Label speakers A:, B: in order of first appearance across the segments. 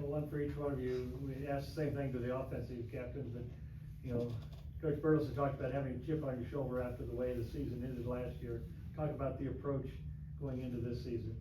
A: one for each one of you. We asked the same thing to the offensive captains, but, you know, Coach Burleson talked about having a chip on your shoulder after the way the season ended last year. Talk about the approach going into this season.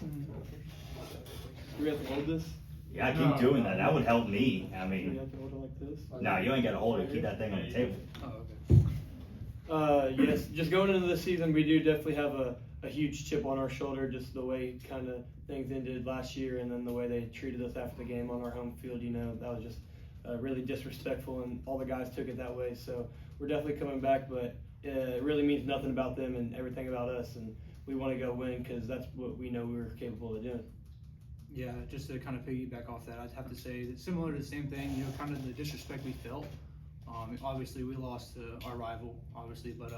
B: Do we have to hold this?
C: Yeah, I keep doing that. That would help me. I
B: Do we
C: mean,
B: have to hold it like this?
C: no, you ain't got to hold it. Keep that thing on the table.
B: Oh, okay. Yes, just going into the season, we do definitely have a huge chip on our shoulder, just the way kind of things ended last year, and then the way they treated us after the game on our home field. You know, that was just really disrespectful, and all the guys took it that way. So we're definitely coming back, but it really means nothing about them and everything about us, and we want to go win because that's what we know we're capable of doing.
D: Yeah, just to kind of piggyback off that, I'd have to say that similar to the same thing, you know, kind of the disrespect we felt. Obviously, we lost to our rival, obviously, but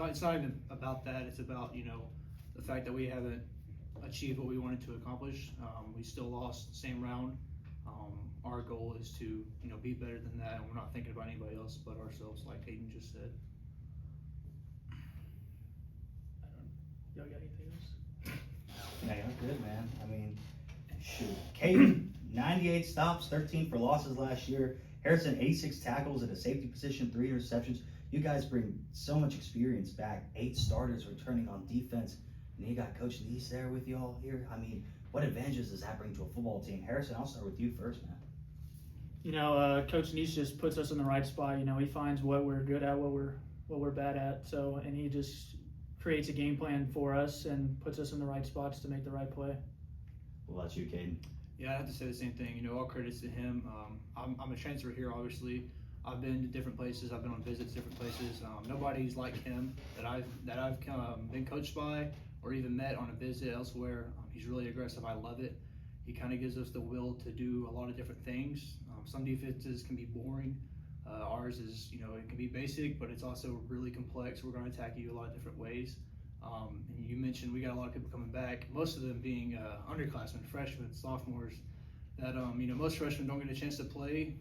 D: it's not even about that. It's about, you know, the fact that we haven't achieved what we wanted to accomplish. We still lost the same round. Our goal is to, you know, be better than that, and we're not thinking about anybody else but ourselves, like Kaiden just said.
E: Y'all got anything else?
C: Yeah, you're good, man. I mean, shoot. Kaiden, 98 stops, 13 for losses last year. Harrison, 86 tackles at a safety position, 3 interceptions. You guys bring so much experience back. 8 starters returning on defense. And you got Coach Neese there with you all here. I mean, what advantages does that bring to a football team? Harrison, I'll start with you first, man.
E: You know, Coach Neese just puts us in the right spot. You know, he finds what we're good at, what we're bad at. So, and he just creates a game plan for us and puts us in the right spots to make the right play.
C: What about you, Kaiden?
D: Yeah, I have to say the same thing. You know, all credits to him. I'm a transfer here, obviously. I've been to different places. I've been on visits, different places. Nobody's like him that I've been coached by or even met on a visit elsewhere. He's really aggressive. I love it. He kind of gives us the will to do a lot of different things. Some defenses can be boring. Ours is, you know, it can be basic, but it's also really complex. We're going to attack you a lot of different ways. And you mentioned we got a lot of people coming back, most of them being underclassmen, freshmen, sophomores, that, you know, most freshmen don't get a chance to play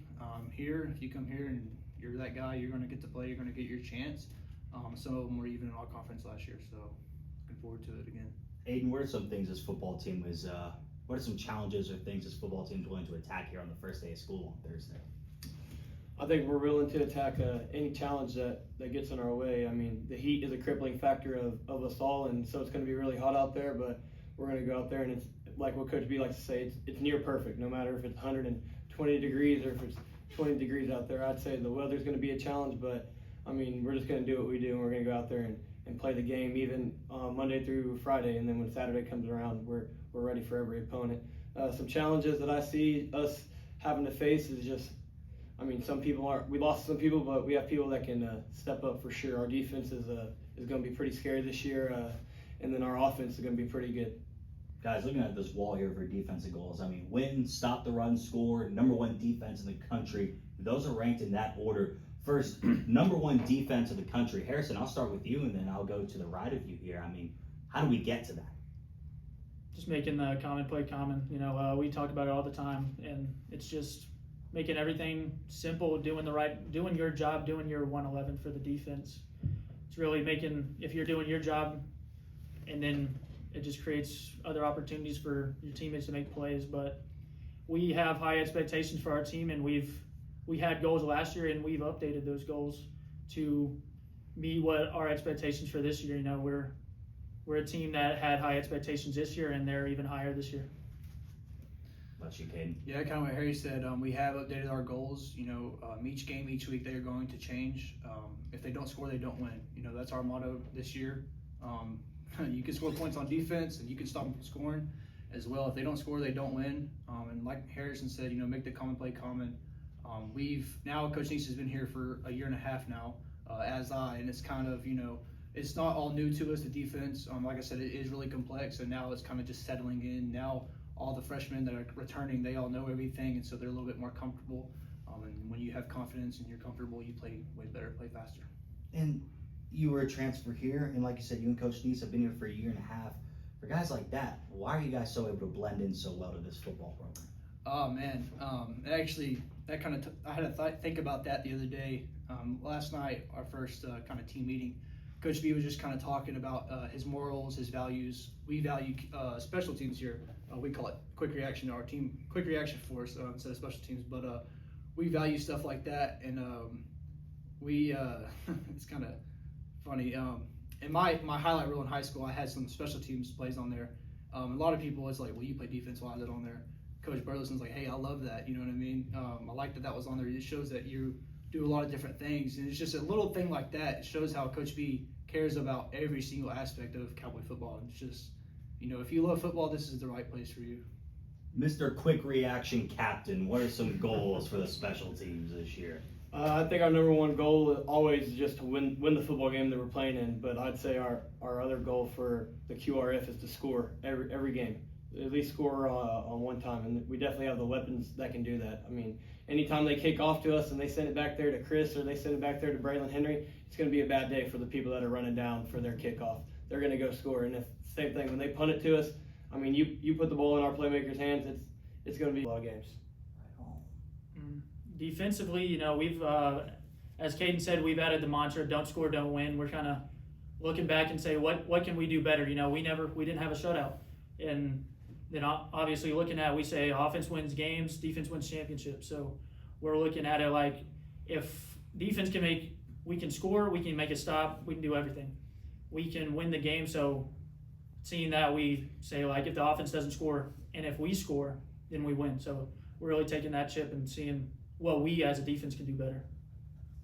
D: here. If you come here and you're that guy, you're going to get to play, you're going to get your chance. Some of them were even in all conference last year, so looking forward to it again.
C: Aiden, what are some things this football team is, what are some challenges or things this football team is willing to attack here on the first day of school on Thursday?
B: I think we're willing to attack any challenge that gets in our way. I mean, the heat is a crippling factor of us all, and so it's going to be really hot out there, but we're going to go out there, and it's like what Coach B likes to say, it's near perfect, no matter if it's 120 degrees or if it's 20 degrees out there. I'd say the weather's going to be a challenge, but, I mean, we're just going to do what we do, and we're going to go out there and play the game even Monday through Friday, and then when Saturday comes around, we're ready for every opponent. Some challenges that I see us having to face is just, I mean, we lost some people, but we have people that can step up for sure. Our defense is going to be pretty scary this year, and then our offense is going to be pretty good.
C: Guys, looking at this wall here for defensive goals, I mean, win, stop the run, score, #1 defense in the country. Those are ranked in that order. First, #1 defense in the country. Harrison, I'll start with you, and then I'll go to the right of you here. I mean, how do we get to that?
E: Just making the common play common. You know, we talk about it all the time, and it's just making everything simple, doing your job, doing your 111 for the defense. It's really making, if you're doing your job, and then it just creates other opportunities for your teammates to make plays. But we have high expectations for our team, and we had goals last year, and we've updated those goals to meet what our expectations for this year. You know, we're a team that had high expectations this year, and they're even higher this year.
C: What about you, Kaiden?
D: Yeah, kind of what Harry said. We have updated our goals. You know, each game, each week, they are going to change. If they don't score, they don't win. You know, that's our motto this year. You can score points on defense, and you can stop them from scoring as well. If they don't score, they don't win. And like Harrison said, you know, make the common play common. Coach Neese has been here for a year and a half now, and it's kind of, you know, it's not all new to us, the defense. Like I said, it is really complex, and now it's kind of just settling in. Now all the freshmen that are returning, they all know everything, and so they're a little bit more comfortable. And when you have confidence and you're comfortable, you play way better, play faster.
C: And you were a transfer here, and like you said, you and Coach Neese have been here for a year and a half. For guys like that, why are you guys so able to blend in so well to this football program?
D: Oh man, actually, that I had to think about that the other day. Last night, our first kind of team meeting, Coach B was just kind of talking about his morals, his values. We value special teams here. We call it quick reaction. Our team, quick reaction force instead of special teams. But we value stuff like that, and we it's kind of funny. In my highlight reel in high school, I had some special teams plays on there. A lot of people was like, "Well, you play defense, why is it on there?" Coach Burleson's like, "Hey, I love that." You know what I mean? I like that was on there. It shows that you do a lot of different things, and it's just a little thing like that. It shows how Coach B cares about every single aspect of Cowboy football. And it's just, if you love football, this is the right place for you.
C: Mr. Quick Reaction Captain, what are some goals for the special teams this year?
B: I think our number one goal is always just to win the football game that we're playing in. But I'd say our other goal for the QRF is to score every game, at least score on one time. And we definitely have the weapons that can do that. I mean, anytime they kick off to us and they send it back there to Chris or they send it back there to Braylon Henry, it's going to be a bad day for the people that are running down for their kickoff. They're going to go score. And same thing when they punt it to us. I mean, you put the ball in our playmakers' hands, it's going to be a lot of games.
E: Defensively, we've, as Kaiden said, we've added the mantra, don't score, don't win. We're kind of looking back and say, what can we do better? We didn't have a shutout. And then obviously looking at, we say offense wins games, defense wins championships. So we're looking at it like, if defense we can score, we can make a stop, we can do everything. We can win the game. So seeing that, we say like, if the offense doesn't score and if we score, then we win. So we're really taking that chip and seeing what we as a defense can do better.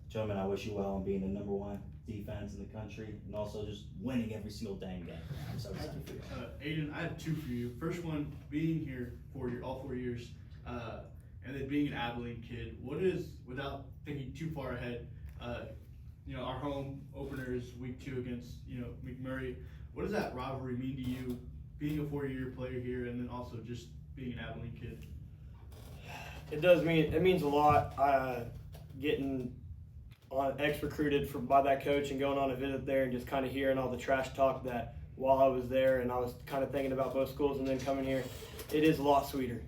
C: Gentlemen, I wish you well on being the number one defense in the country and also just winning every single dang game. I'm so excited for you.
F: Aden, I have two for you. First one, being here all 4 years, and then being an Abilene kid, what is, without thinking too far ahead, our home opener is week 2 against, McMurray. What does that rivalry mean to you, being a 4-year player here and then also just being an Abilene kid?
B: It means a lot. Getting recruited by that coach and going on a visit there and just kind of hearing all the trash talk that while I was there and I was kind of thinking about both schools and then coming here, it is a lot sweeter.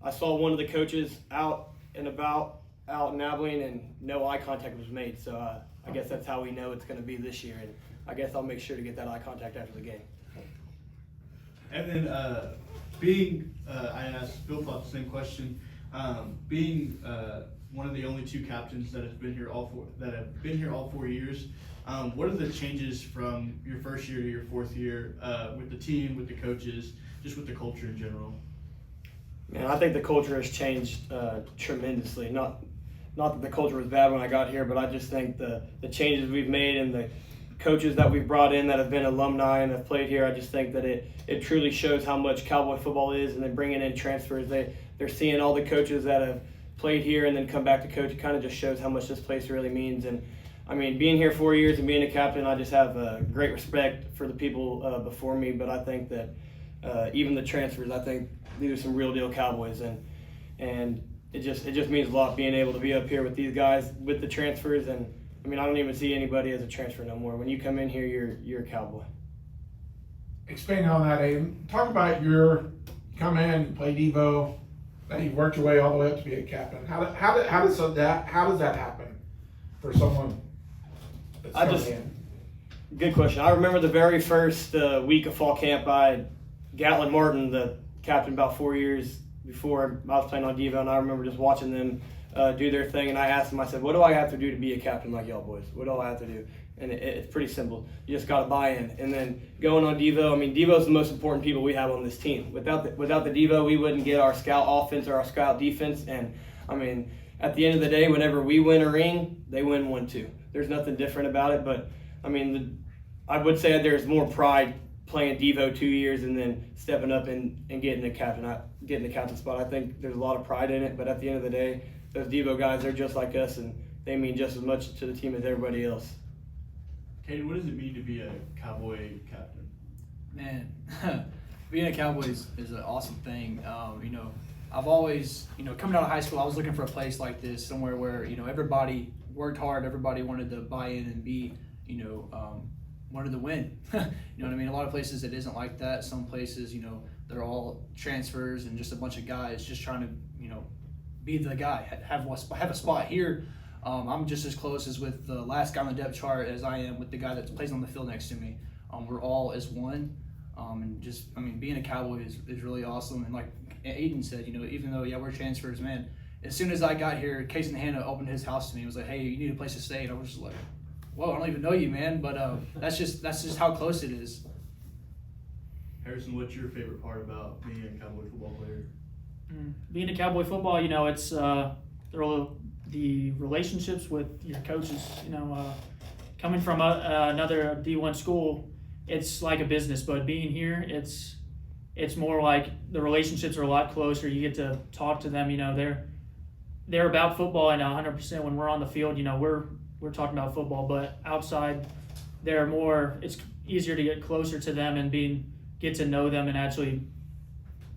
B: I saw one of the coaches out and about out in Abilene and no eye contact was made. So I guess that's how we know it's going to be this year. And I guess I'll make sure to get that eye contact after the game.
F: And then I asked Bill Flop the same question. Being one of the only 2 captains that have been here all 4 years, what are the changes from your first year to your 4th year with the team, with the coaches, just with the culture in general?
B: Man, I think the culture has changed tremendously. Not that the culture was bad when I got here, but I just think the changes we've made and the coaches that we've brought in that have been alumni and have played here, I just think that it truly shows how much Cowboy football is. And then bringing in transfers, they're seeing all the coaches that have played here and then come back to coach. It kind of just shows how much this place really means. And I mean, being here 4 years and being a captain, I just have great respect for the people before me. But I think that even the transfers, I think these are some real deal Cowboys, and it just means a lot being able to be up here with these guys with the transfers. And I mean, I don't even see anybody as a transfer no more. When you come in here, you're a Cowboy.
G: Expanding on that, Aiden, talk about you come in, you play Devo, then you worked your way all the way up to be a captain. How does that happen for someone that's
B: Good question. I remember the very first week of fall camp, I had Gatlin Martin, the captain, about 4 years before I was playing on Devo, and I remember just watching them do their thing, and I asked them, I said, what do I have to do to be a captain like y'all boys? What do I have to do? And it's pretty simple. You just got to buy in. And then going on Devo, I mean, Devo's the most important people we have on this team. Without the Devo, we wouldn't get our scout offense or our scout defense. And I mean, at the end of the day, whenever we win a ring, they win one too. There's nothing different about it. But I mean, I would say there's more pride playing Devo 2 years and then stepping up and getting the captain spot. I think there's a lot of pride in it. But at the end of the day, those Devo guys, they're just like us, and they mean just as much to the team as everybody else.
F: Kaiden, what does it mean to be a Cowboy captain?
D: Man, being a Cowboy is an awesome thing. I've always, coming out of high school, I was looking for a place like this, somewhere where, everybody worked hard, everybody wanted to buy in and be, wanted to win. You know what I mean? A lot of places it isn't like that. Some places, they're all transfers and just a bunch of guys just trying to, be the guy, have a spot here. I'm just as close as with the last guy on the depth chart as I am with the guy that plays on the field next to me. We're all as one. And just, I mean, being a Cowboy is really awesome. And like Aden said, you know, even though, yeah, we're transfers, man, as soon as I got here, Kaiden Hannah opened his house to me. He was like, hey, you need a place to stay. And I was just like, whoa, I don't even know you, man. But that's just how close it is.
F: Harrison, what's your favorite part about being a Cowboy football player?
E: Being a Cowboy football, you know, it's the relationships with your coaches. You know, coming from another D1 school, it's like a business, but being here, it's more like the relationships are a lot closer. You get to talk to them. You know, they're about football, and 100% when we're on the field, you know, we're talking about football, but outside, they're more. It's easier to get closer to them and get to know them and actually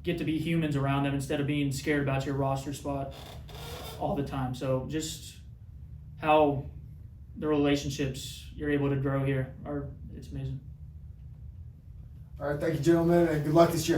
E: get to be humans around them instead of being scared about your roster spot all the time. So just how the relationships you're able to grow here it's amazing.
H: All right, thank you, gentlemen, and good luck this year.